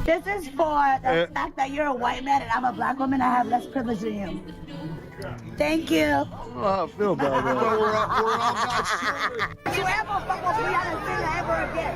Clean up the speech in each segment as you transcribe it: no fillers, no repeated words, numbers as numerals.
This is for the fact that you're a white man and I'm a black woman. I have less privilege than you. Thank you. Oh, I feel bad, man. We're all God's You ever fuck with me on a thing ever again?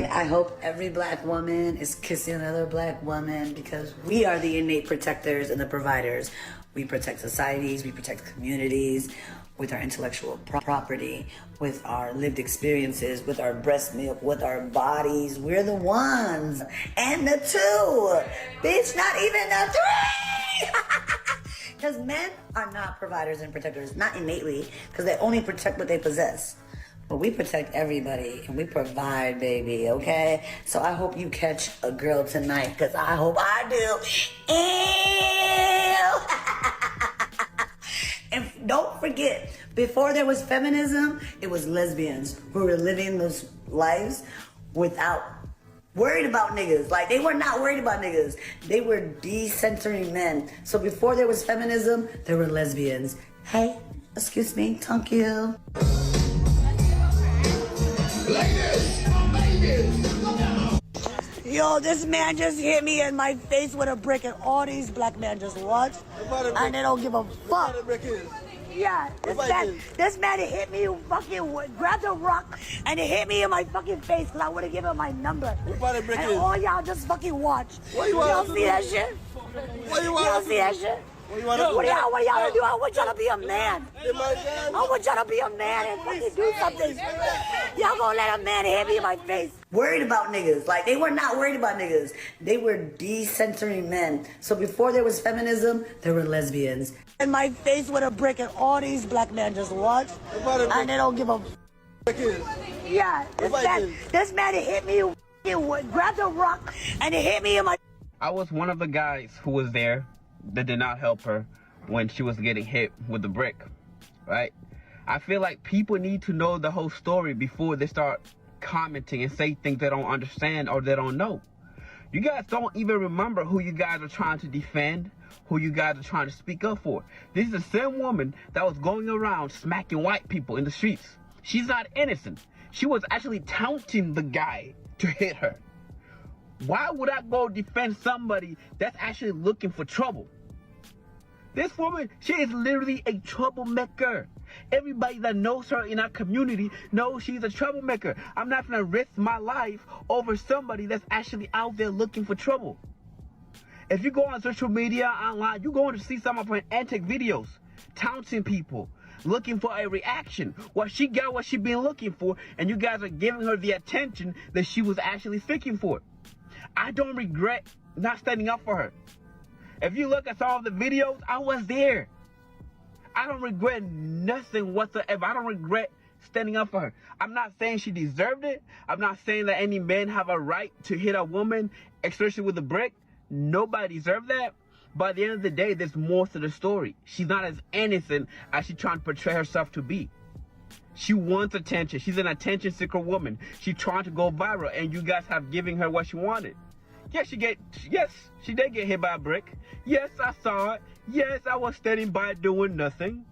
I hope every black woman is kissing another black woman because we are the innate protectors and the providers. We protect societies, we protect communities with our intellectual property, with our lived experiences, with our breast milk, with our bodies. We're the ones. And the two. Bitch, not even the three. Because men are not providers and protectors, not innately, because they only protect what they possess. But we protect everybody and we provide, baby, okay? So I hope you catch a girl tonight, because I hope I do. Ew. And don't forget, before there was feminism, it was lesbians who were living those lives without worried about niggas. Like, they were not worried about niggas. They were decentering men. So before there was feminism, there were lesbians. Hey, excuse me, thank you. Yo, this man just hit me in my face with a brick and all these black men just watched and they don't give a fuck. Yeah, this man hit me, fucking grabbed a rock and it hit me in my fucking face because I would have given him my number. And all y'all just fucking watch. Y'all see that shit? Y'all see that shit? What y'all do? I want y'all to be a man. I want y'all to be a man and fucking do something. Y'all gonna let a man hit me in my face. Worried about niggas. Like, they were not worried about niggas. They were decentering men. So before there was feminism, there were lesbians. In my face with a brick and all these black men just watch and they don't give a Yeah, this man hit me, grabbed a rock and it hit me in my... I was one of the guys who was there that did not help her when she was getting hit with the brick, right? I feel like people need to know the whole story before they start commenting and say things they don't understand or they don't know. You guys don't even remember who you guys are trying to defend, who you guys are trying to speak up for. This is the same woman that was going around smacking white people in the streets. She's not innocent. She was actually taunting the guy to hit her. Why would I go defend somebody that's actually looking for trouble? This woman, she is literally a troublemaker. Everybody that knows her in our community knows she's a troublemaker. I'm not gonna risk my life over somebody that's actually out there looking for trouble. If you go on social media, online, you're going to see some of her antic videos, taunting people, looking for a reaction. Well, she got what she been looking for, and you guys are giving her the attention that she was actually seeking for. I don't regret not standing up for her. If you look at some of the videos, I was there. I don't regret nothing whatsoever. I don't regret standing up for her. I'm not saying she deserved it. I'm not saying that any men have a right to hit a woman, especially with a brick. Nobody deserves that. But at the end of the day, there's more to the story. She's not as innocent as she's trying to portray herself to be. She wants attention. She's an attention seeker woman. She's trying to go viral, and you guys have given her what she wanted. Yes, she did get hit by a brick. Yes, I saw it. Yes, I was standing by doing nothing.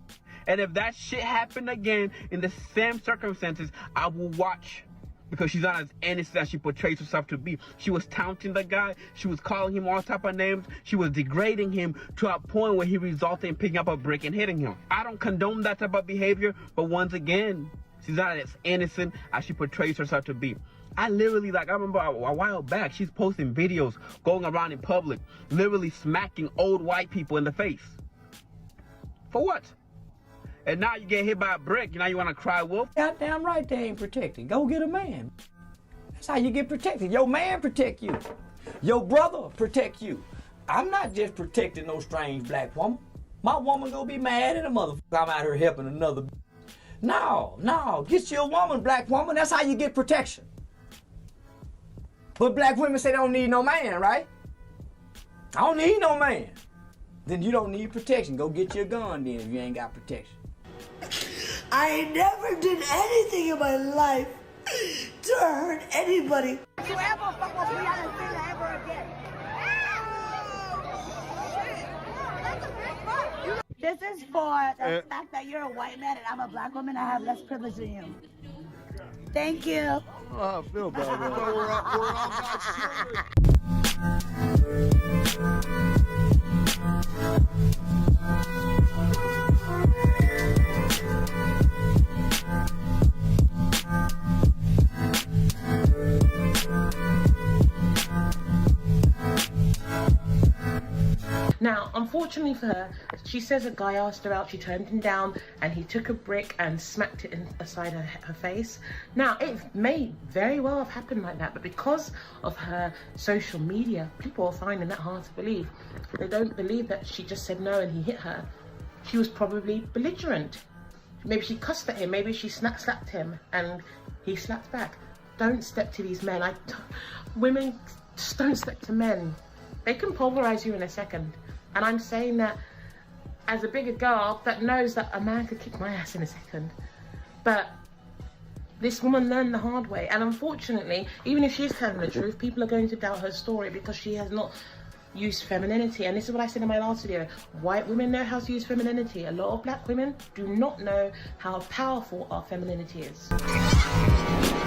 And if that shit happened again in the same circumstances, I will watch. Because she's not as innocent as she portrays herself to be. She was taunting the guy. She was calling him all type of names. She was degrading him to a point where he resulted in picking up a brick and hitting him. I don't condone that type of behavior, but once again, she's not as innocent as she portrays herself to be. I literally, I remember a while back, she's posting videos going around in public, literally smacking old white people in the face. For what? And now you get hit by a brick, and now you want to cry wolf? Goddamn right they ain't protected. Go get a man. That's how you get protected. Your man protect you. Your brother protect you. I'm not just protecting no strange black woman. My woman gonna be mad at a motherfucker. I'm out here helping another. No, get you a woman, black woman. That's how you get protection. But black women say they don't need no man, right? I don't need no man. Then you don't need protection. Go get your gun then if you ain't got protection. I never did anything in my life to hurt anybody. If you ever fuck with me, I don't think that ever again. This is for the fact that you're a white man and I'm a black woman. I have less privilege than you. Thank you. Oh, I feel bad. We're on Now, unfortunately for her, she says a guy asked her out, she turned him down, and he took a brick and smacked it inside her face. Now, it may very well have happened like that, but because of her social media, people are finding that hard to believe. They don't believe that she just said no and he hit her. She was probably belligerent. Maybe she cussed at him, maybe she slapped him, and he slapped back. Don't step to these men. Women, just don't step to men. They can pulverize you in a second. And I'm saying that as a bigger girl that knows that a man could kick my ass in a second. But this woman learned the hard way. And unfortunately, even if she's telling the truth, people are going to doubt her story because she has not used femininity. And this is what I said in my last video. White women know how to use femininity. A lot of black women do not know how powerful our femininity is.